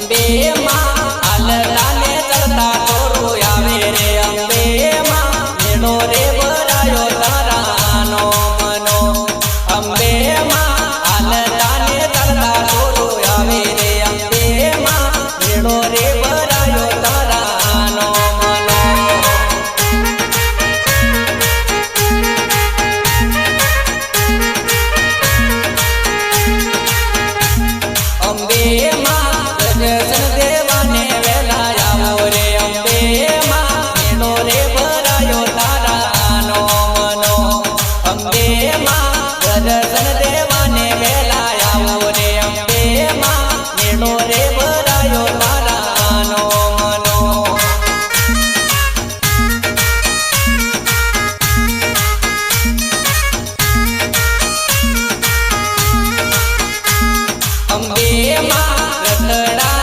અંબે માં હાલતાને ચડતા ટોરો આવે રે અંબે માં મેળો રે ભરાયો તારાનો મનો અંબે માં હાલતાને ચડતા ટોરો આવે રે અંબે માં મેળો રે ભરાયો તારાનો મનો અંબે માં દર્શન દેવાને વેલા આવો રે અંબે માં મેળો રે ભરાયો તારાનો મનો અંબે માં દર્શન દેવાને વેલા આવો રે અંબે માં મેળો રે ભરાયો તારાનો મનો અંબે માં રતડા